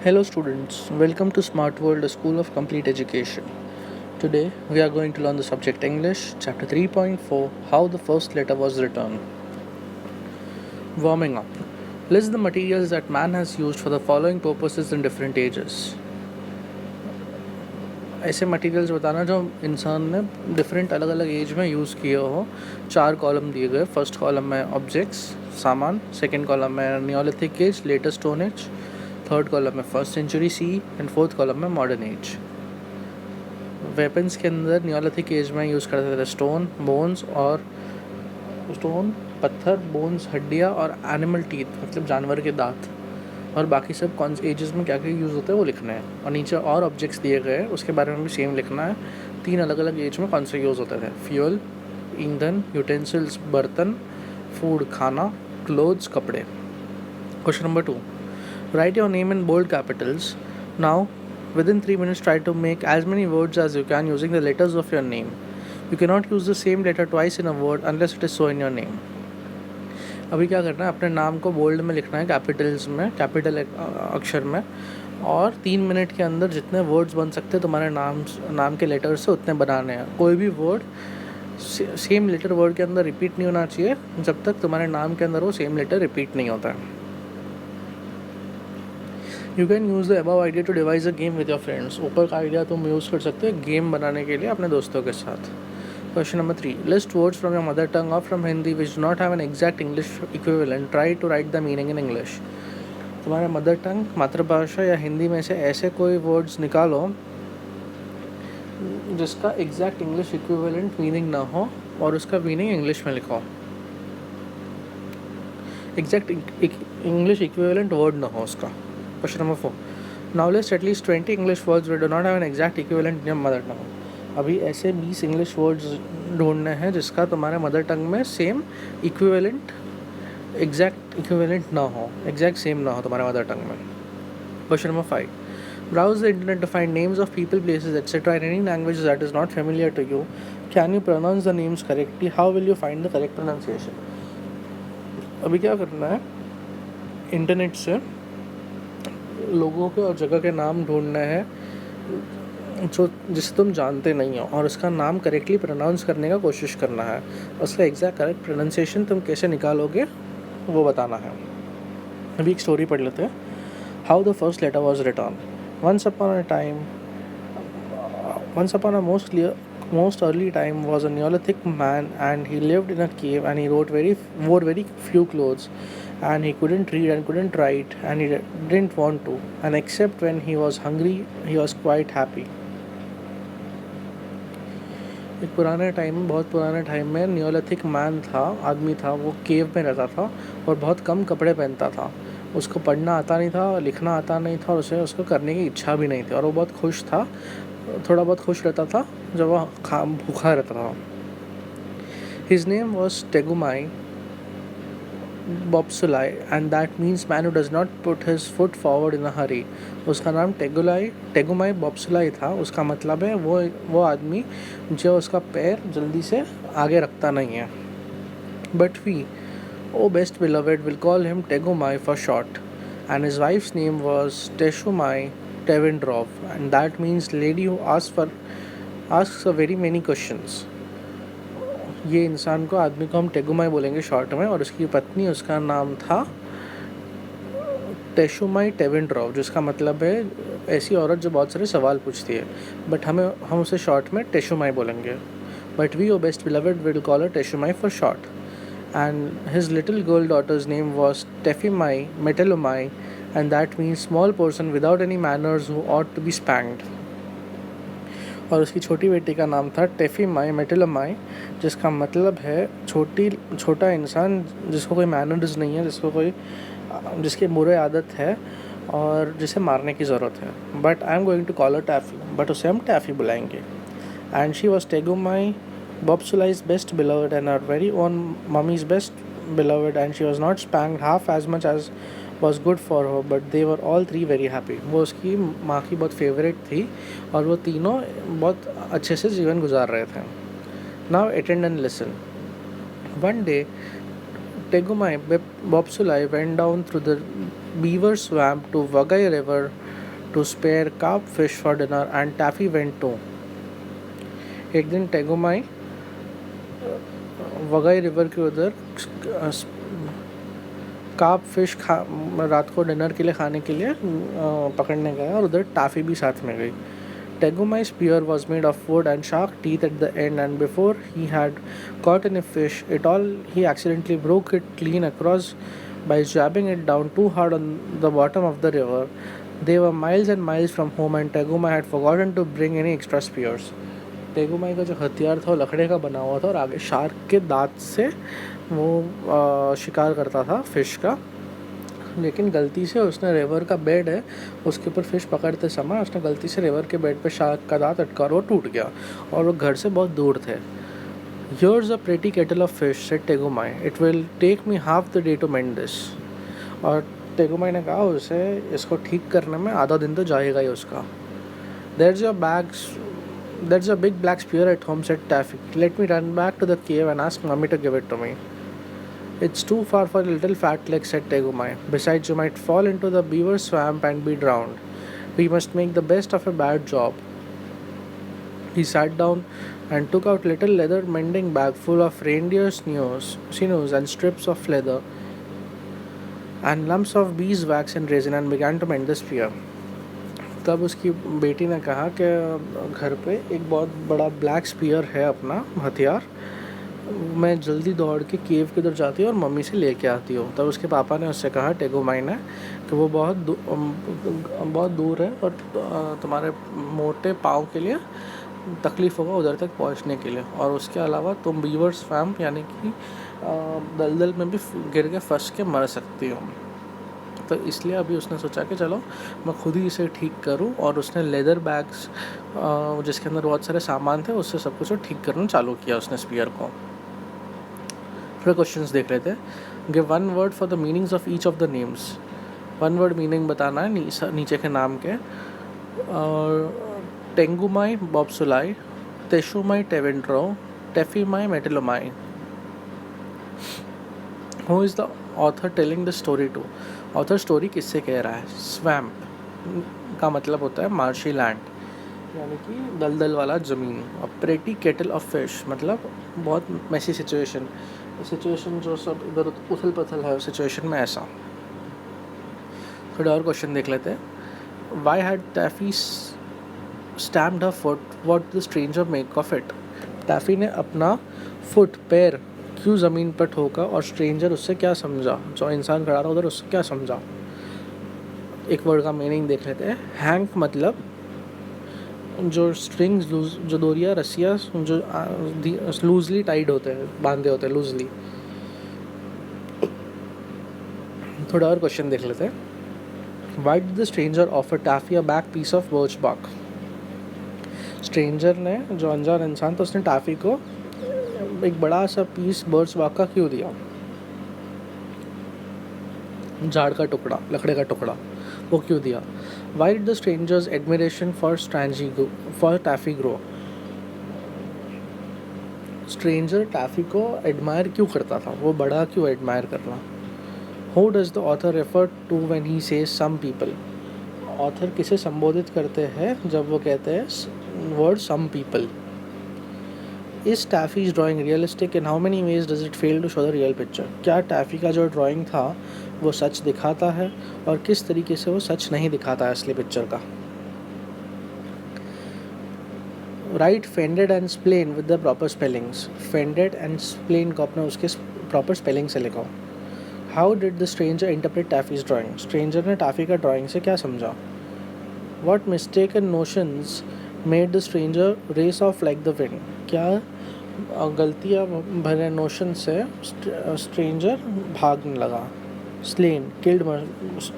Hello, students. Welcome to Smart World, a school of complete education. Today, we are going to learn the subject English, chapter 3.4 How the First Letter Was Written. Warming up. List the materials that man has used for the following purposes in different ages. ऐसे materials बताना जो इंसान ने different अलग अलग as में use किए हो. 4 कॉलम दिए गए. फर्स्ट कॉलम में ऑब्जेक्ट्स, सामान. सेकेंड कॉलम में Neolithic age, latest stone age. Third column में first century C and fourth column में मॉडर्न एज. वेपन्स के अंदर नियोलिथिक एज में यूज़ करते थे स्टोन, पत्थर, बोन्स, हड्डियाँ और एनिमल टीथ मतलब जानवर के दांत. और बाकी सब कौन से एजेस में क्या क्या यूज़ होता है वो लिखना है. और नीचे और ऑब्जेक्ट्स दिए गए हैं उसके बारे में भी सेम लिखना है. 3 अलग अलग एज में कौन से यूज़ होते थे. फ्यूल, ईंधन, यूटेंसिल्स बर्तन, फूड खाना, क्लोथ्स कपड़े. Question number 2. Write your name in bold capitals. Now, within 3 minutes, try to make as many words as you can using the letters of your name. You cannot use the same letter twice in a word unless it is so in your name. अभी क्या करना है, अपने नाम को bold में लिखना है, कैपिटल्स में, कैपिटल अक्षर में. और 3 मिनट के अंदर जितने वर्ड्स बन सकते हैं तुम्हारे नाम के लेटर से उतने बनाने हैं. कोई भी वर्ड सेम लेटर वर्ड के अंदर रिपीट नहीं होना चाहिए जब तक तुम्हारे नाम के अंदर वो सेम लेटर रिपीट नहीं होता है. You can use the above idea to devise a game with your friends. ऊपर का आइडिया तुम यूज़ कर सकते हो गेम बनाने के लिए अपने दोस्तों के साथ. Question number 3. List words from your mother tongue और फ्रॉम Hindi which do not have an exact English equivalent. Try to write the meaning in English. तुम्हारे मदर टंग, मातृभाषा या हिंदी में से ऐसे कोई वर्ड्स निकालो जिसका एग्जैक्ट इंग्लिश इक्विवेलेंट मीनिंग ना हो और उसका मीनिंग इंग्लिश में लिखो. एग्जैक्ट इंग्लिश इक्विवेलेंट वर्ड ना हो उसका. Question number 4. Now list at least 20 English words which do not have an exact equivalent in your mother tongue. अभी ऐसे 20 इंग्लिश वर्ड्स ढूंढने हैं जिसका तुम्हारे मदर टंग में सेम इक्विवेलेंट, एग्जैक्ट इक्विवेलेंट ना हो, एग्जैक्ट सेम ना हो तुम्हारे मदर टंग में. Question number 5. Browse the internet to find names of people, places, etc. in any language that is not familiar to you. Can you pronounce the names correctly? How will you find the correct pronunciation? अभी क्या करना है, internet से लोगों के और जगह के नाम ढूंढना है जो जिसे तुम जानते नहीं हो और उसका नाम करेक्टली प्रोनाउंस करने का कोशिश करना है. उसका एग्जैक्ट करेक्ट प्रोनाउंसिएशन तुम कैसे निकालोगे वो बताना है. अभी एक स्टोरी पढ़ लेते हैं. How the first letter was written. Once upon a most early time was a Neolithic man and he lived in a cave and he wore very few clothes and he couldn't read and couldn't write and he didn't want to, and except when he was hungry he was quite happy. एक बहुत पुराने time में Neolithic man था, आदमी था, वो केव में रहता था और बहुत कम कपड़े पहनता था. उसको पढ़ना आता नहीं था, लिखना आता नहीं था और उसको करने की इच्छा भी नहीं थी. और वो बहुत खुश था, थोड़ा बहुत खुश रहता था जब वह भूखा रहता था. His name was Tegumai Bobsulai and that means man who does not put his foot forward in a hurry. उसका नाम टेगुमाई बॉब्सुलाई था. उसका मतलब है वो आदमी जो उसका पैर जल्दी से आगे रखता नहीं है. But we, oh best beloved, will call him Tegumai for short. And his wife's name was Teshumai Tevendrov and that means lady who asks a very many questions. ये इंसान को, आदमी को हम टेगुमाई बोलेंगे शॉर्ट में. और उसकी पत्नी, उसका नाम था टेशुमाई टेवेंड्रॉव जिसका मतलब है ऐसी औरत जो बहुत सारे सवाल पूछती है. बट हम उसे शॉर्ट में टेशुमाई बोलेंगे. But we, O best beloved, will call her Teshumai for short. And his little girl daughter's name was Tefimai Metelumai and that means small person without any manners who ought to be spanked. और उसकी छोटी बेटी का नाम था टेफीमाई मेटेलमाई जिसका मतलब है छोटा इंसान जिसको कोई मैनर्स नहीं है, जिसकी बुरी आदत है और जिसे मारने की ज़रूरत है. But I am going to call her Taffy, but उसे हम टैफी बुलाएंगे. And she was Tegumai Bobsulai's best beloved and her very own mummy's best beloved and she was not spanked half as much as was good for her but they were all three very happy. वो उसकी माँ की बहुत favourite थी और वो तीनों बहुत अच्छे से जीवन गुजार रहे थे. Now attend and listen. One day Tegumai Bobsulai went down through the beaver swamp to Vagai river to spare carp fish for dinner and Taffy went too. एक दिन टेगुमाई वगाई रिवर के उधर कार्प फिश रात को डिनर के लिए खाने के लिए पकड़ने गया और उधर टाफ़ी भी साथ में गई. Tegumai's spear was made of wood and sharp teeth at the end, and before he had caught any fish at all, he accidentally broke it clean across by jabbing it down too hard on the bottom of the river. They were miles and miles from home, and Tegumai had forgotten to bring any extra spears. टेगुमाई का जो हथियार था वो लकड़े का बना हुआ था और आगे शार्क के दांत से वो शिकार करता था फ़िश का. लेकिन गलती से उसने रिवर का बेड है उसके ऊपर फ़िश पकड़ते समय उसने गलती से रिवर के बेड पे शार्क का दांत अटका और वो टूट गया और वो घर से बहुत दूर थे. Here's a pretty kettle of fish, said Tegumai. It will take me half the day to mend this. और टेगुमाई ने कहा उसे इसको ठीक करने में आधा दिन तो जाएगा ही उसका. There's a big black spear at home, said Taffy. Let me run back to the cave and ask Mummy to give it to me. It's too far for little fat legs, said Tegumai. Besides, you might fall into the beaver swamp and be drowned. We must make the best of a bad job. He sat down and took out little leather mending bag full of reindeer sinews and strips of leather and lumps of beeswax and resin and began to mend the spear. तब उसकी बेटी ने कहा कि घर पे एक बहुत बड़ा ब्लैक स्पीयर है अपना हथियार, मैं जल्दी दौड़ के केव की तरफ जाती हूँ और मम्मी से लेके आती हूँ. तब उसके पापा ने उससे कहा टेगुमाई ने कि वो बहुत दूर है और तुम्हारे मोटे पाँव के लिए तकलीफ़ होगा उधर तक पहुँचने के लिए, और उसके अलावा तुम बीवर स्वैम्प यानी कि दलदल में भी गिर के फंस के मर सकती हो. तो इसलिए अभी उसने सोचा कि चलो मैं खुद ही इसे ठीक करूं, और उसने लेदर बैग्स जिसके अंदर बहुत सारे सामान थे उससे सब कुछ ठीक करना चालू किया उसने स्पीयर को. फिर क्वेश्चंस देख लेते हैं. Give one word for the meanings of each of the names. One word meaning बताना है नीचे के नाम के. Tegumai Bopsulai, Teshumai Tewindrow, Taffimai Metallumai. Who is the author telling the story to. Author story किससे कह रहा है. स्वैम्प का मतलब होता है मार्शी लैंड यानी कि दलदल वाला ज़मीन. और प्रेटी केटल ऑफ फिश मतलब बहुत मैसी सिचुएशन जो सब इधर उथल पुथल है सिचुएशन में ऐसा. थोड़ा और क्वेश्चन देख लेते हैं. Why had Taffy stamped her foot, what the stranger make of it. Taffy ने अपना फुट पैर क्यों ज़मीन पर ठोका और स्ट्रेंजर उससे क्या समझा, जो इंसान खड़ा था उधर उससे क्या समझा. एक वर्ड का मीनिंग देख लेते हैं. हैंक मतलब जो स्ट्रिंग्स जो डोरिया रस्सियाँ जो लूजली टाइड होते हैं, बांधे होते हैं लूजली. थोड़ा और क्वेश्चन देख लेते हैं. Why did the stranger offer Taffy a back piece of birch bark. Stranger ने जो अनजान इंसान था उसने टैफी को एक बड़ा सा पीस बर्च बार्क का क्यों दिया. झाड़ का टुकड़ा, लकड़े का टुकड़ा, वो क्यों दिया. Why did the stranger's admiration for Taffy grow. Stranger Taffy को एडमायर क्यों करता था, वो बड़ा क्यों एडमायर करना. Who does the author refer to when he says some people. Author किसे संबोधित करते हैं जब वो कहते हैं word some people. Is Taffy's drawing realistic in how many ways does it fail to show the real picture. क्या Taffy का जो ड्राइंग था वो सच दिखाता है और किस तरीके से वो सच नहीं दिखाता है असली पिक्चर का. Write fended and splain with the proper spellings. Fended and splain को अपने उसके प्रॉपर स्पेलिंग से लिखो. How did the stranger interpret Taffy's drawing. Stranger ने टैफी का ड्राइंग से क्या समझा. What mistaken notions made the stranger race off like the wind. क्या गलतियाँ भरे नोशन से स्ट्रेंजर भागने लगा. स्लेन किल्ड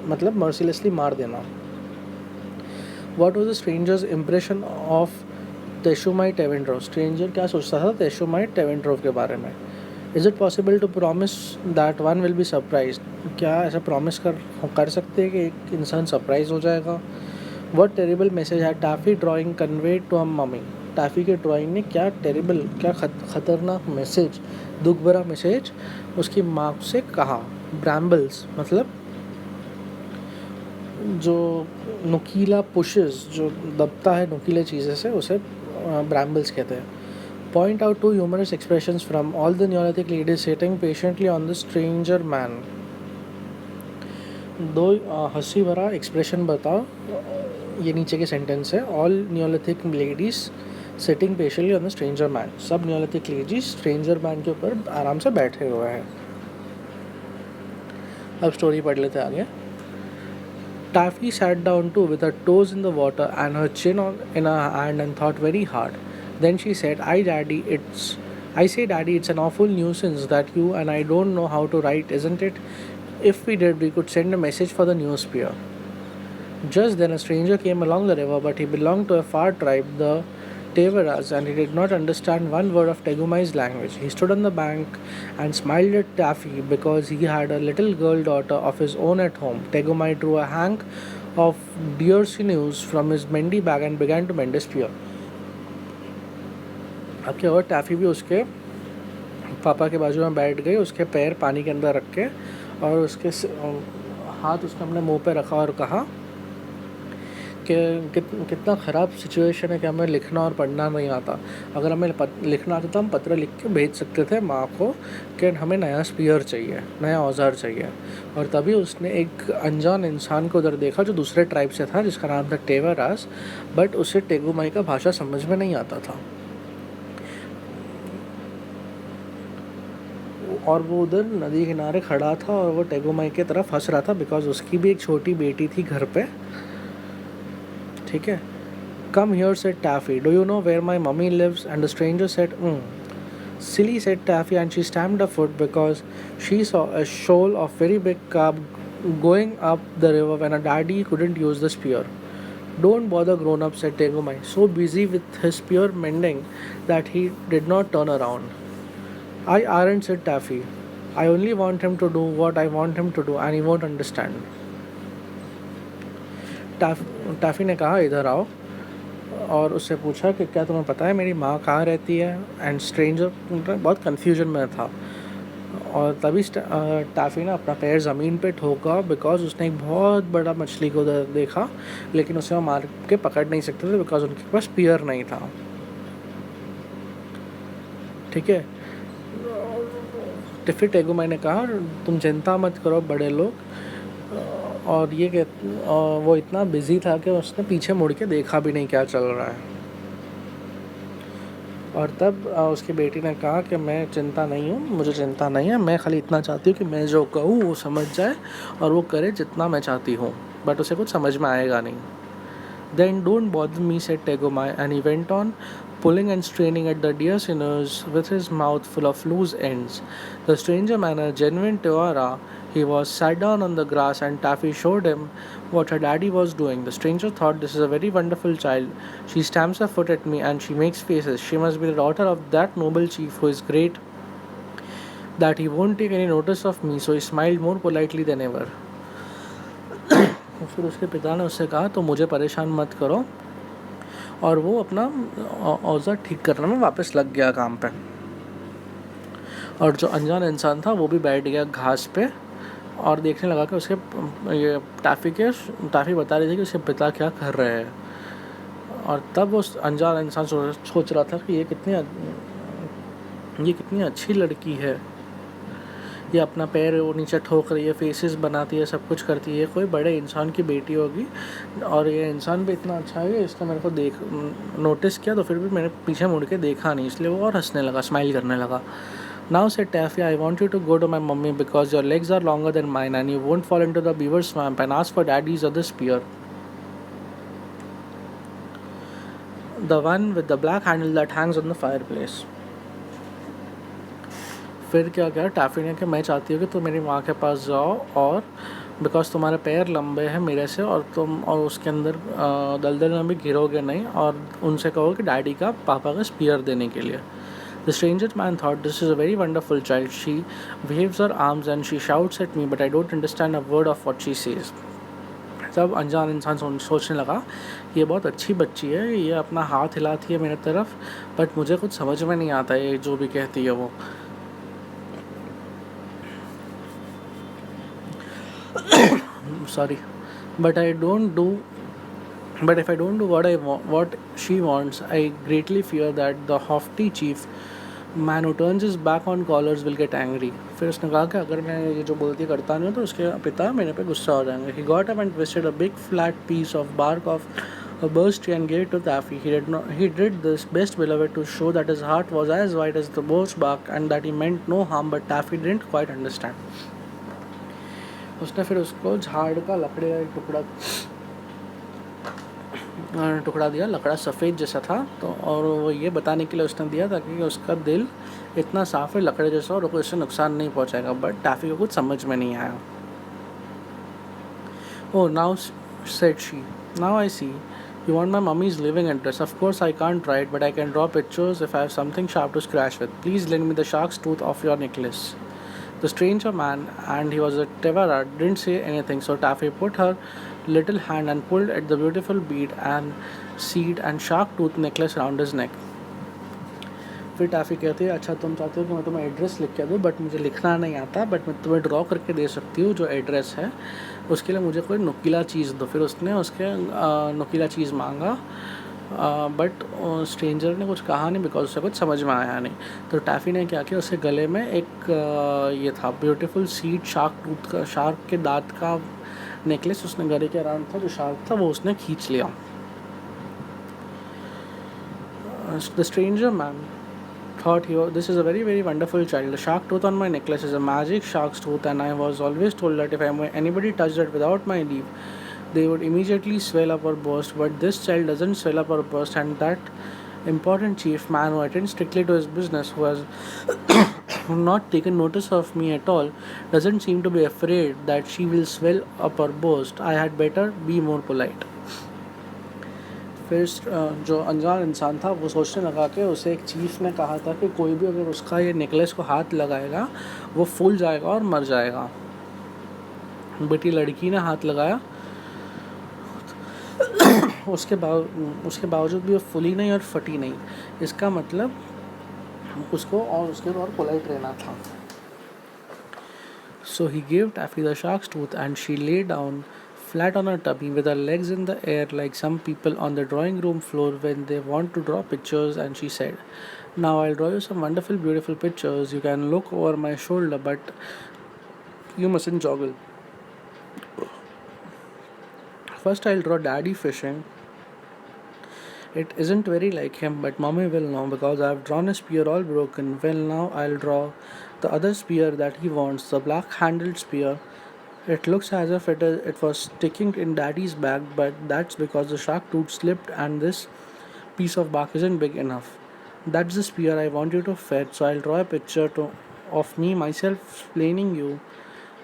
मतलब मर्सीलेसली मार देना. What was the stranger's impression of Teshumai Tewindrow. Stranger क्या सोचता था तेशुमाई टेवेंड्रोव के बारे में. Is it possible to promise that one will be surprise. क्या ऐसा प्रॉमिस कर सकते हैं कि एक इंसान सरप्राइज हो जाएगा. व्हाट टेरिबल मैसेज है Taffy drawing conveyed to a mummy. Taffy के ड्राइंग ने क्या टेरिबल क्या ख़तरनाक मैसेज, दुख भरा मैसेज उसकी माँ से कहा. ब्रैम्बल्स मतलब जो नुकीला पुशेस, जो दबता है नुकीले चीज़ें से, उसे ब्रैम्बल्स कहते हैं. Point out two humorous expressions from all the Neolithic ladies sitting patiently on the stranger man. दो हंसी भरा एक्सप्रेशन बताओ. ये नीचे के सेंटेंस है. All Neolithic ladies sitting patiently on the stranger man. सब न्योलिथिक लेडीज स्ट्रेंजर मैन के ऊपर आराम से बैठे हुए हैं. अब स्टोरी पढ़ लेते आगे. Taffy sat down too with her toes in the water and her chin in her hand and thought very hard. Then she said, I say, Daddy, it's an awful nuisance that you and I don't know how to write, isn't it? If we did, we could send a message for the newspaper. Just then a stranger came along the river, but he belonged to a far tribe, the Tevaras, and he did not understand one word of Tegumai's language. He stood on the bank and smiled at Taffy because he had a little girl daughter of his own at home. Tegumai drew a hank of deer sinews from his mendy bag and began to mend a spear. अब क्या हुआ, टैफ़ी भी उसके पापा के बाजू में बैठ गई, उसके पैर पानी के अंदर रख के, और उसके हाथ उसने अपने मुंह पे रखा और कहा कि कितना ख़राब सिचुएशन है कि हमें लिखना और पढ़ना नहीं आता. अगर हमें लिखना आता तो हम पत्र लिख के भेज सकते थे माँ को कि हमें नया स्पीयर चाहिए, नया औजार चाहिए. और तभी उसने एक अनजान इंसान को उधर देखा जो दूसरे ट्राइब से था, जिसका नाम था टेवरास, बट उसे टेगुमाई का भाषा समझ में नहीं आता था. और वो उधर नदी किनारे खड़ा था और वो टेगुमाई की तरफ हंस रहा था बिकॉज उसकी भी एक छोटी बेटी थी घर पे. ठीक है. Come here, said Taffy. Do you know where my mummy lives? And the stranger said, Silly, said Taffy, and she stamped her foot because she saw a shoal of very big carp going up the river when her daddy couldn't use the spear. Don't bother, grown-up, said Tegumai, so busy with his spear mending that he did not turn around. I aren't, said Taffy. I only want him to do what I want him to do, and he won't understand. Toffee ने कहा, इधर आओ, और उससे पूछा कि क्या तुम्हें पता है मेरी माँ कहाँ रहती है. एंड स्ट्रेंजर बहुत कन्फ्यूजन में था. और तभी टाफ़ी ने अपना पैर ज़मीन पे ठोका बिकॉज उसने एक बहुत बड़ा मछली को देखा, लेकिन उसे वो मार के पकड़ नहीं सकते थे बिकॉज उनके पास स्पीयर नहीं था. ठीक है. फिर टेगुमाई ने कहा, तुम चिंता मत करो बड़े लोग. और ये वो इतना बिजी था कि उसने पीछे मुड़ के देखा भी नहीं क्या चल रहा है. और तब उसकी बेटी ने कहा कि मैं चिंता नहीं हूँ, मुझे चिंता नहीं है, मैं खाली इतना चाहती हूँ कि मैं जो कहूँ वो समझ जाए और वो करे जितना मैं चाहती हूँ, बट उसे कुछ समझ में आएगा नहीं. Then don't bother me, said Tegumai, and he went on pulling and straining at the deer sinews with his mouth full of loose ends. The stranger man, a genuine Tewara, he was sat down on the grass, and Taffy showed him what her daddy was doing. The stranger thought, this is a very wonderful child. She stamps her foot at me and she makes faces. She must be the daughter of that noble chief who is great that he won't take any notice of me. So he smiled more politely than ever. फिर उसके पिता ने उससे कहा, तो मुझे परेशान मत करो. और वो अपना औजार ठीक करने में वापस लग गया काम पे. और जो अनजान इंसान था वो भी बैठ गया घास पे और देखने लगा कि उसके ये टाफ़ी बता रही थी कि उसके पिता क्या कर रहे हैं. और तब उस अनजान इंसान सोच रहा था कि ये कितनी अच्छी लड़की है. ये अपना पैर वो नीचे ठोक रही है, फेसेस बनाती है, सब कुछ करती है, कोई बड़े इंसान की बेटी होगी. और ये इंसान भी इतना अच्छा है, इसने मेरे को नोटिस किया तो फिर भी मैंने पीछे मुड़ के देखा नहीं, इसलिए वो और हंसने लगा, स्माइल करने लगा. Now, said Taffy, I want you to go to my mummy because your legs are longer than mine and you won't fall into the beaver swamp, and ask for daddy's other spear, the one with the black handle that hangs on the fireplace. फिर क्या किया toffee ने कि मैं चाहती हूँ कि तुम मेरी माँ के पास जाओ और बिकॉज तुम्हारे पैर लंबे हैं मेरे से और तुम और उसके अंदर दलदल में भी गिरोगे नहीं, और उनसे कहो कि डैडी का पापा का स्पीयर देने के लिए. The stranger man thought, this is a very wonderful child. She waves her arms and she shouts at me, but I don't understand a word of what she says. तब अनजान इंसान सोचने लगा, ये बहुत अच्छी बच्ची है, ये अपना हाथ हिलाती है मेरे तरफ, बट मुझे कुछ समझ में नहीं आता ये जो भी कहती है वो. Sorry. But I don't do but if I don't do what she wants, I greatly fear that the haughty chief man who turns his back on callers will get angry. फिर उसने कहा कि अगर मैं ये जो बोलती करता नहीं हूँ तो उसके पिता मेरे पे गुस्सा हो जाएंगे. He got up and twisted a big flat piece of bark of a birch tree and gave it to Taffy. He did this best beloved to show that his heart was as white as the birch bark and that he meant no harm, but Taffy didn't quite understand. उसने फिर उसको झाड़ का लकड़ी का एक टुकड़ा दिया. लकड़ा सफ़ेद जैसा था तो, और वो ये बताने के लिए उसने दिया ताकि उसका दिल इतना साफ है लकड़े जैसा और उससे नुकसान नहीं पहुंचाएगा. बट टैफी को कुछ समझ में नहीं आया. Oh, now, said she, now I see. You want my mummy's living address. Of course, I can't write, but I can draw pictures if I have something sharp to scratch with. Please lend me the shark's tooth of your necklace. The stranger man, and he was a Tevara, didn't say anything, so Taffy put her little hand and pulled at the beautiful bead and seed and shark tooth necklace around his neck. फिर टैफ़ी कहती है अच्छा तुम चाहते हो कि मैं तुम्हें एड्रेस लिख के दूँ बट मुझे लिखना नहीं आता, बट मैं तुम्हें ड्रॉ करके दे सकती हूँ जो एड्रेस है, उसके लिए मुझे कोई नुकीला चीज़ दो. फिर उसने उसके नुकीला चीज़ मांगा, बट स्ट्रेंजर ने कुछ कहा नहीं बिकॉज उसे कुछ समझ में आया नहीं. तो टैफ़ी ने क्या किया, उसके गले में एक ये था ब्यूटीफुल सीड शार्क के दांत का नेकलेस उसने गले के अराउंड था, जो शार्क था वो उसने खींच लिया. The stranger man thought this is a very very wonderful child. The shark tooth on my necklace is a magic shark's tooth, and I was always told that if anybody touched it without my leave, they would immediately swell up or burst. But this child doesn't swell up or burst, and that important chief man who attends strictly to his business, who has not taken notice of me at all, doesn't seem to be afraid that she will swell up or burst. I had better be more polite. फिर जो अनजान इंसान था वो सोचने लगा कि उसे एक चीफ ने कहा था कि कोई भी अगर उसका ये नेकलेस को हाथ लगाएगा वो फूल जाएगा और मर जाएगा. बेटी लड़की ने हाथ लगाया, उसके बावजूद भी वो फूली नहीं और फटी नहीं. इसका मतलब उसको और उसके और पोलाइट रहना था. So he give Taffy the shark's tooth and she lay down flat on her tummy with her legs in the air like some people on the drawing room floor when they want to draw pictures, and she said, now I'll draw you some wonderful beautiful pictures. You can look over my shoulder but you mustn't joggle. First I'll draw daddy fishing. It isn't very like him, but mommy will know because I've drawn a spear all broken. Well, now I'll draw the other spear that he wants, the black handled spear. It looks as if it was sticking in daddy's bag, but that's because the shark tooth slipped and this piece of bark isn't big enough. That's the spear I want you to fetch, so I'll draw a picture of me myself explaining you.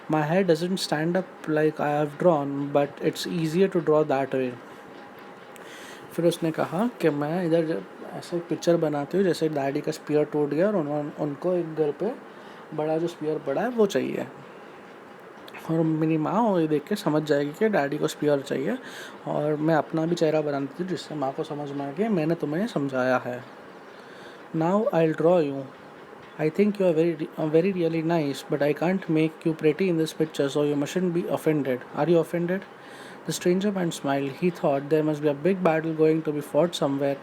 My head doesn't stand up like I have drawn, but it's easier to draw that way. फिर उसने कहा कि मैं इधर ऐसे picture बनाती हूँ जैसे डैडी का स्पीयर टूट गया और उनको एक घर पे बड़ा जो स्पीयर पड़ा है वो चाहिए, और मेरी माँ वो ये देख के समझ जाएगी कि डैडी को स्पीयर चाहिए. और मैं अपना भी चेहरा बनाती थी जिससे माँ को समझ में आ गया मैंने तुम्हें समझाया है. Now I draw you. I think you are very really nice, but I can't make you pretty in this picture, so you mustn't be offended. Are you offended? The stranger man smiled. He thought there must be a big battle going to be fought somewhere,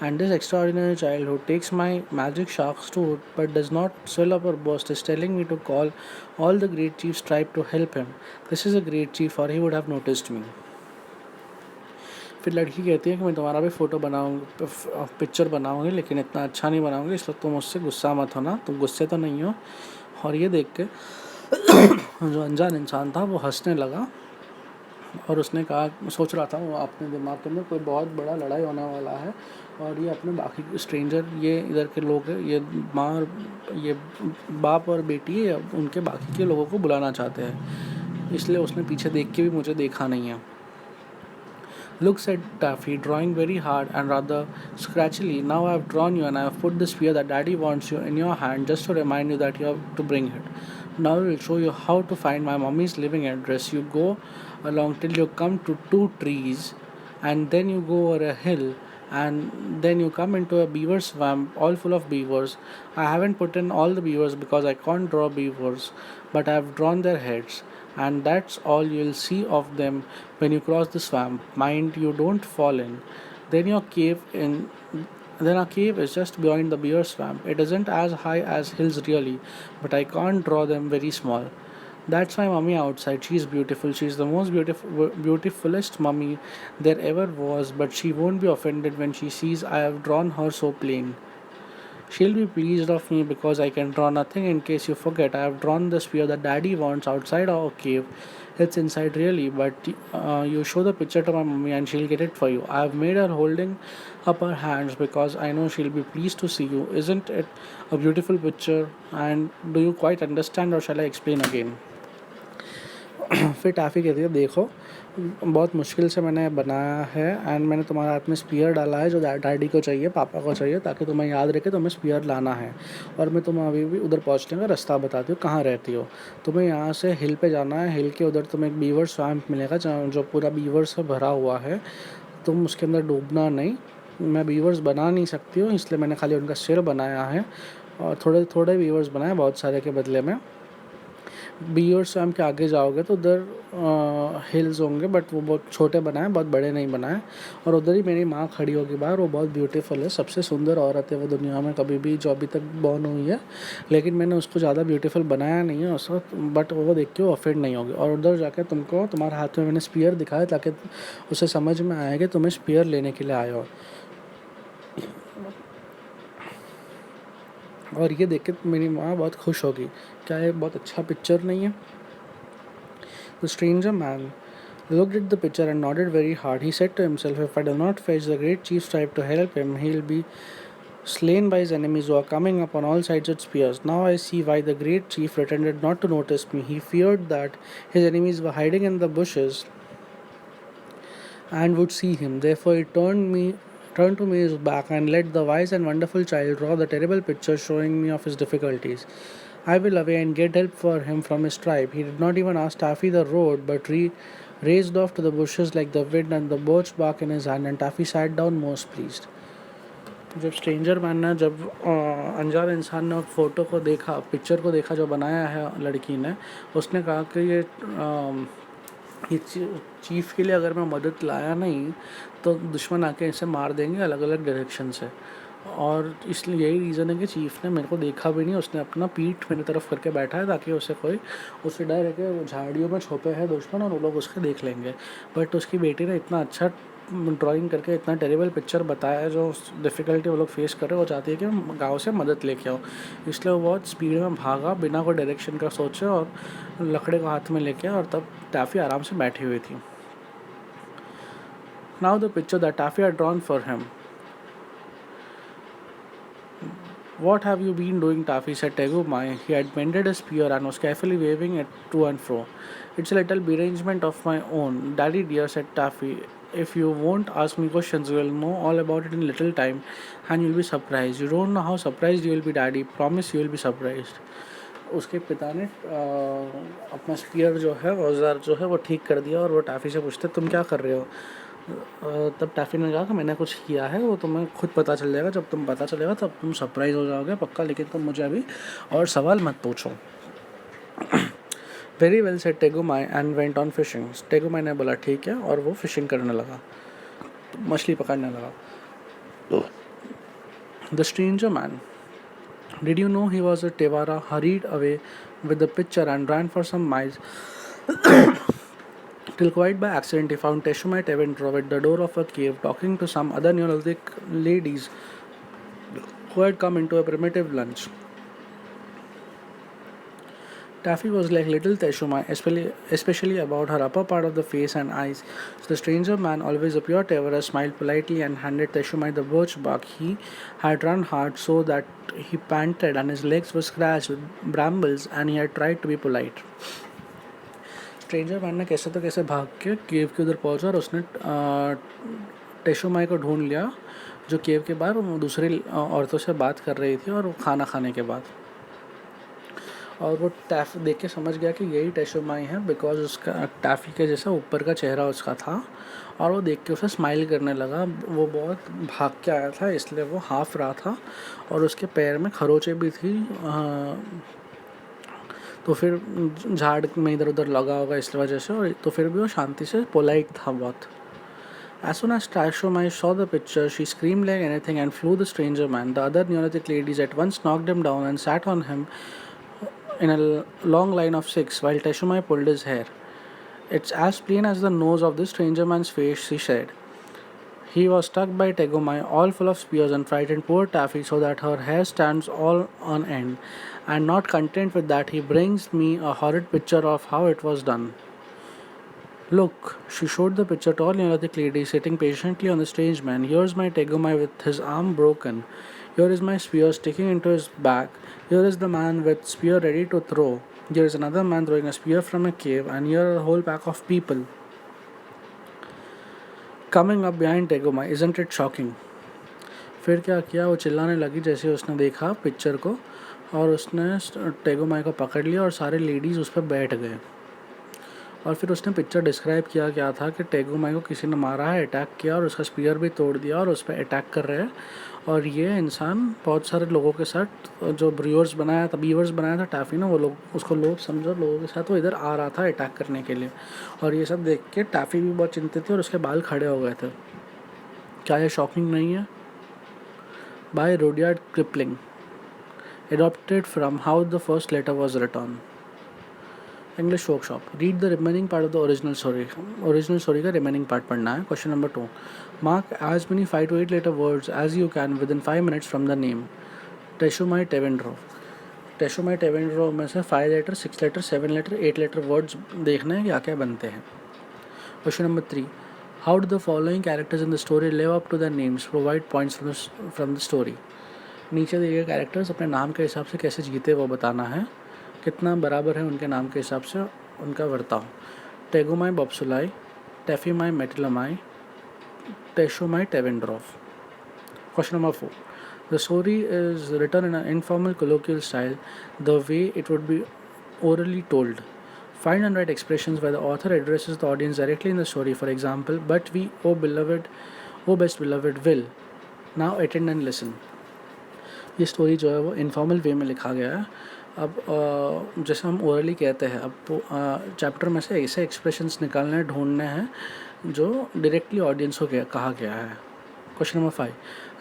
and this extraordinary child who takes my magic shark's tooth but does not swell up or burst is telling me to call all the great chief's tribe to help him. This is a great chief, or he would have noticed me. फिर लड़की कहती है कि मैं तुम्हारा भी photo बनाऊँगी, picture बनाऊँगी, लेकिन इतना अच्छा नहीं बनाऊँगी, इसलिए तुम मुझसे गुस्सा मत होना. तुम गुस्से तो नहीं हो. और ये देख के जो अनजान इंसान था वो हंसने लगा और उसने कहा, सोच रहा था वो अपने दिमाग के अंदर कोई बहुत बड़ा लड़ाई होने वाला है और ये अपने बाकी स्ट्रेंजर ये इधर के लोग हैं, ये माँ और ये बाप और बेटी है, उनके बाकी के लोगों को बुलाना चाहते हैं, इसलिए उसने पीछे देख के भी मुझे देखा नहीं है. Look, said Taffy, drawing very hard and rather scratchily. Now I have drawn you and I have put the spear that Daddy wants you in your hand just to remind you that you have to bring it. Now I will show you how to find my mommy's living address. You go along till you come to two trees, and then you go over a hill, and then you come into a beaver swamp all full of beavers. I haven't put in all the beavers because I can't draw beavers, but I have drawn their heads. and that's all you'll see of them when you cross the swamp. Mind you don't fall in. Then your cave in then our cave is just behind the beer swamp. It isn't as high as hills really, but I can't draw them very small. That's my mummy outside. She's beautiful. She's the most beautifulest mummy there ever was, but she won't be offended when she sees I have drawn her so plain. She'll be pleased of me because I can draw nothing. In case you forget, I have drawn the spear that daddy wants outside our cave. It's inside really, but you show the picture to my mummy and she'll get it for you. I have made her holding up her hands because I know she'll be pleased to see you. Isn't it a beautiful picture? And do you quite understand, or shall I explain again? फिर toffee कहती है, देखो बहुत मुश्किल से मैंने बनाया है एंड मैंने तुम्हारे हाथ में स्पीयर डाला है जो डैडी को चाहिए, पापा को चाहिए, ताकि तुम्हें याद रखे तुम्हें स्पीयर लाना है। और मैं तुम्हें अभी भी उधर पहुंचने का रास्ता बताती हूँ, कहाँ रहती हो। तुम्हें यहाँ से हिल पे जाना है, हिल के उधर तुम्हें एक बीवर स्वैम्प मिलेगा जो पूरा बीवर से भरा हुआ है। तुम उसके अंदर डूबना नहीं। मैं बीवर्स बना नहीं सकती हूँ, इसलिए मैंने खाली उनका सिर बनाया है और थोड़े थोड़े बीवर्स बनाए बहुत सारे के बदले में। बीवर स्वैम्प के आगे जाओगे तो उधर हिल्स होंगे, बट वो बहुत छोटे बनाए, बहुत बड़े नहीं बनाए। और उधर ही मेरी माँ खड़ी होगी बाहर। वो बहुत ब्यूटीफुल है, सबसे सुंदर औरत है वो दुनिया में कभी भी जो अभी तक बॉर्न हुई है। लेकिन मैंने उसको ज़्यादा ब्यूटीफुल बनाया नहीं है उस वक्त, बट वो देख के वो ऑफेंड नहीं होगी। और उधर जाके तुमको तुम्हारे हाथ में मैंने स्पीयर दिखाया ताकि उसे समझ में आए कि तुम्हें स्पीयर लेने के लिए आए हो। और ये देख के मेरी माँ बहुत खुश होगी। क्या ये बहुत अच्छा पिक्चर नहीं है? The stranger man looked at the picture and nodded very hard. He said to himself, if I do not fetch the great chief tribe to help him, he'll be slain by his enemies who are coming up on all sides with spears. Now I see why the great chief pretended not to notice me. He feared that his enemies were hiding in the bushes and would see him. Therefore, he turned to me his back and let the wise and wonderful child draw the terrible picture showing me of his difficulties. I will away and get help for him from his tribe. He did not even ask Taffy the road, but raced off to the bushes like the wind and the birch bark in his hand, and Taffy sat down most pleased. जब stranger man ने जब अनजान इंसान ने photo को देखा, picture को देखा जो बनाया है लड़की ने, उसने कहा कि ये चीफ़ के लिए अगर मैं मदद लाया नहीं तो दुश्मन आके इसे मार देंगे अलग अलग डायरेक्शन से। और इसलिए यही रीज़न है कि चीफ़ ने मेरे को देखा भी नहीं, उसने अपना पीठ मेरी तरफ करके बैठा है ताकि उससे डर है कि झाड़ियों में छुपे हैं दुश्मन और वो लोग उसके देख लेंगे। बट उसकी बेटी ने इतना अच्छा ड्राइंग करके इतना टेरिबल पिक्चर बताया जो डिफ़िकल्टी वो लोग फेस कर रहे हैं। वो चाहती है कि हम गाँव से मदद लेके आओ, इसलिए वो बहुत स्पीड में भागा बिना कोई डायरेक्शन का सोचे और लकड़े को हाथ में लेके, और तब टाफ़ी आराम से बैठी हुई थी। Now the picture that Taffy had drawn for him. What have you been doing, Taffy? Said Tegumai. He had bended his spear and was carefully waving it to and fro. It's a little arrangement of my own. Daddy dear, said Taffy. If you won't ask me questions, you will know all about it in a little time and you'll be surprised. You don't know how surprised you will be, Daddy. Promise you will be surprised. उसके पिता ने अपना spear जो है, औजार जो है वो ठीक कर दिया और वो टाफ़ी से पूछते तुम क्या कर रहे हो। तब टाफ़ी ने कहा कि मैंने कुछ किया है, वो तुम्हें खुद पता चल जाएगा। जब तुम पता चलेगा तब तुम सरप्राइज़ हो जाओगे पक्का, लेकिन तुम मुझे अभी और सवाल मत पूछो। Very well said Tegumai and went on fishing. Tegumai ने बोला ठीक है, और वो फिशिंग करने लगा, मछली पकड़ने लगा. The stranger man, did you know he was a Tevara, hurried away with the pitcher and ran for some miles till quite by accident he found Teshumai Tevendrov at the door of a cave talking to some other Neolithic ladies who had come into a primitive lunch. Taffy was like little Teshumai, especially about her upper part of the face and eyes. So the stranger man, always a pure Tevara, smiled politely and handed Teshumai the birch bark. He had run hard so that he panted and his legs were scratched with brambles, and he had tried to be polite. Stranger man ने कैसे तो कैसे भाग के केव के उधर पहुंचा और उसने टेशुमाई को ढूंढ लिया, जो केव के बाहर दूसरी औरतों से बात कर रही थी और खाना खाने के बाद. और वो टैफ देख के समझ गया कि यही टेशुमाई है, बिकॉज उसका टैफ़ी के जैसा ऊपर का चेहरा उसका था, और वो देख के उसे स्माइल करने लगा. वो बहुत भाग के आया था इसलिए वो हाफ रहा था और उसके पैर में खरोंचे भी थी. तो फिर झाड़ में इधर उधर लगा होगा इस वजह से, और तो फिर भी वो शांति से पोलाइट था बहुत. As soon as Tashomai saw the picture, she screamed like anything and flew the stranger man. The other Neolithic ladies at once knocked him down and sat on him in a long line of 6 while Tashomai pulled his hair. It's as plain as the nose of this stranger man's face, she said. He was struck by Tegomai, all full of spears, and frightened poor Taffy so that her hair stands all on end. And not content with that, he brings me a horrid picture of how it was done. Look, she showed the picture to all Neolithic ladies sitting patiently on the strange man. Here's my Tegomai with his arm broken. Here is my spear sticking into his back. Here is the man with spear ready to throw. Here is another man throwing a spear from a cave, and here are a whole pack of people coming up behind Tegomai. Isn't it shocking? फिर क्या किया, वो चिल्लाने लगी जैसे उसने देखा picture को, और उसने टेगोमाई को पकड़ लिया और सारे लेडीज़ उस पर बैठ गए. और फिर उसने पिक्चर डिस्क्राइब किया क्या था कि टेगोमाई को किसी ने मारा है, अटैक किया और उसका स्पीयर भी तोड़ दिया और उस पर अटैक कर रहे हैं. और ये इंसान बहुत सारे लोगों के साथ जो बीवर्स बनाया था टैफी ने, वो लोग उसको लोग समझो लोगों के साथ वो इधर आ रहा था अटैक करने के लिए. और ये सब देख के टैफी भी बहुत चिंतित थी और उसके बाल खड़े हो गए थे. क्या ये शॉकिंग नहीं है? By Rudyard Kipling, adopted from how the first letter was written. English workshop. Read the remaining part of the original story. Original story का remaining part पढ़ना है. Question number 2. Mark as many 5 to 8 letter words as you can within 5 minutes from the name. Teshomai Tevendrov. Teshomai Tevendrov में से 5 letter, 6 letter, 7 letter, 8 letter words देखने हैं क्या क्या बनते हैं. Question number 3. How do the following characters in the story live up to their names? Provide points from the story. नीचे दिए गए कैरेक्टर्स अपने नाम के हिसाब से कैसे जीते वो बताना है. कितना बराबर है उनके नाम के हिसाब से उनका बर्ताव. टेगोमाई बॉब्सुलाई, टेफीमाई मेटिलमाई, टेशोमाई टेवेंड्रॉफ. Question number 4. The story is written in an informal colloquial style, the way it would be orally told. Find and write expressions where the author addresses the audience directly in the story. For example, but we, oh best beloved, will. Now attend and listen. ये story जो है वो informal वे में लिखा गया है. अब जैसे हम ओरली कहते हैं, अब चैप्टर में से ऐसे एक्सप्रेशंस निकालने ढूंढने हैं जो डायरेक्टली ऑडियंस को कहा गया है. Question number 5.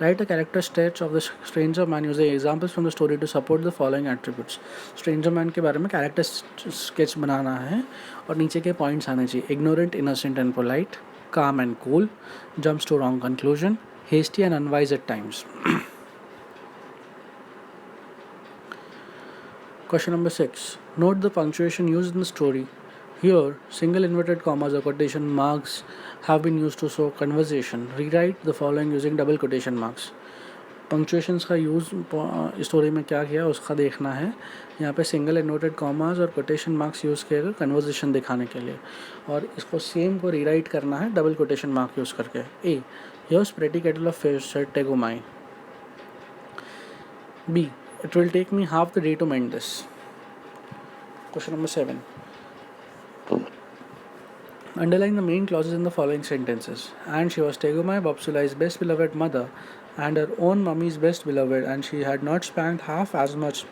Write a character sketch of the stranger man using examples from the story to support the following attributes. Stranger man के बारे में कैरेक्टर स्केच बनाना है और नीचे के पॉइंट्स आने चाहिए. Ignorant, innocent and polite, calm and cool, jumps to wrong conclusion, hasty and unwise at times. Question number 6. Note the punctuation used in the story. Here, single inverted commas or quotation marks have been used to show conversation. Rewrite the following using double quotation marks. Punctuations का use story में क्या किया उसका देखना है. यहाँ पे single inverted commas और कोटेशन मार्क्स यूज़ किए गए कन्वर्जेशन दिखाने के लिए, और इसको सेम को रीराइट करना है डबल कोटेशन मार्क यूज़ करके. A, here's pretty kettle of fish said Tegumai. B, it will take me half the day to mend this. Question number 7. Underline the main clauses in the following sentences. And she was Tegomai Bobsulai's best beloved mother and her own mummy's best beloved, and she had not spent half as much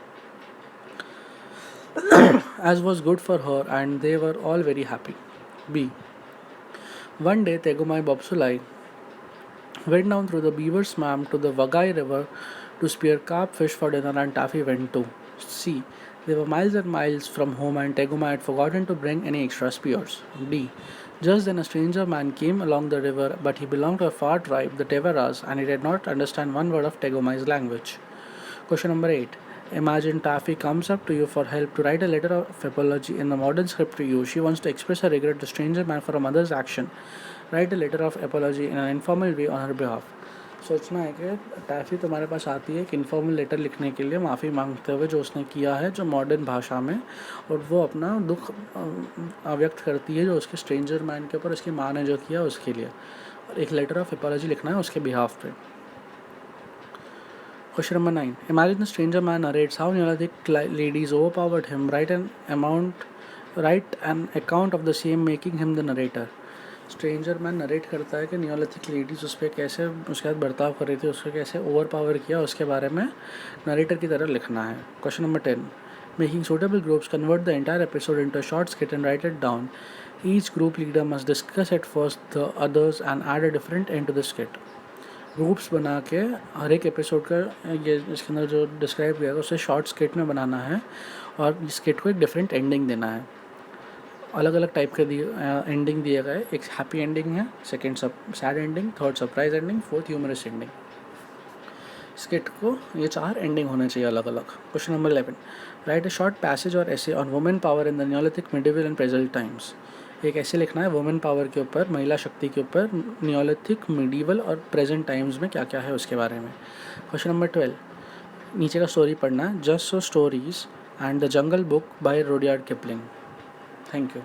as was good for her, and they were all very happy. B. One day Tegomai Bobsulai went down through the beaver swamp to the Vagai river to spear carp fish for dinner, and Taffy went too. C. They were miles and miles from home, and Tegomai had forgotten to bring any extra spears. D. Just then a stranger man came along the river, but he belonged to a far tribe, the Tevaras, and he did not understand one word of Tegomai's language. Question number 8. Imagine Taffy comes up to you for help to write a letter of apology in the modern script to you. She wants to express her regret to stranger man for a mother's action. Write a letter of apology in an informal way on her behalf. सोचना है कि टैफी तुम्हारे पास आती है एक informal letter लिखने के लिए माफ़ी मांगते हुए जो उसने किया है जो मॉडर्न भाषा में, और वो अपना दुख व्यक्त करती है जो उसके स्ट्रेंजर मैन के ऊपर उसकी माँ ने जो किया उसके लिए, और एक लेटर ऑफ अपॉलॉजी लिखना है उसके बिहाफ पे. Question number 9. Imagine the stranger man narrates how Neolithic ladies overpowered him. Write an account of the same, making him the narrator. Stranger man narrate करता है कि नियोलिथिक लेडीज़ उस पर कैसे उसके साथ बर्ताव कर रही थी, उसको कैसे ओवर पावर किया, उसके बारे में नरेटर की तरह लिखना है. Question number 10. Making suitable groups, convert the entire episode into a short skit and write it down. Each group leader must discuss at first the others and add a different end to the skit. Groups बना के हर एक episode का ये इसके अंदर जो describe किया है उसे शॉर्ट स्किट में बनाना है और स्किट को एक डिफरेंट एंडिंग देना है. अलग अलग टाइप के एंडिंग दिए गए. एक हैप्पी एंडिंग है, second sad ending, third surprise ending, fourth humorous ending. Skit को ये 4 एंडिंग होने चाहिए अलग अलग. Question number 11. Write a short passage और essay on women power in the neolithic, medieval and present times. एक ऐसे लिखना है वुमेन पावर के ऊपर, महिला शक्ति के ऊपर, नियोलिथिक, मिडिवल और प्रेजेंट टाइम्स में क्या क्या है उसके बारे में. Question number 12. नीचे का स्टोरी पढ़ना है. Just so stories and the jungle book by Rudyard Kipling. Thank you.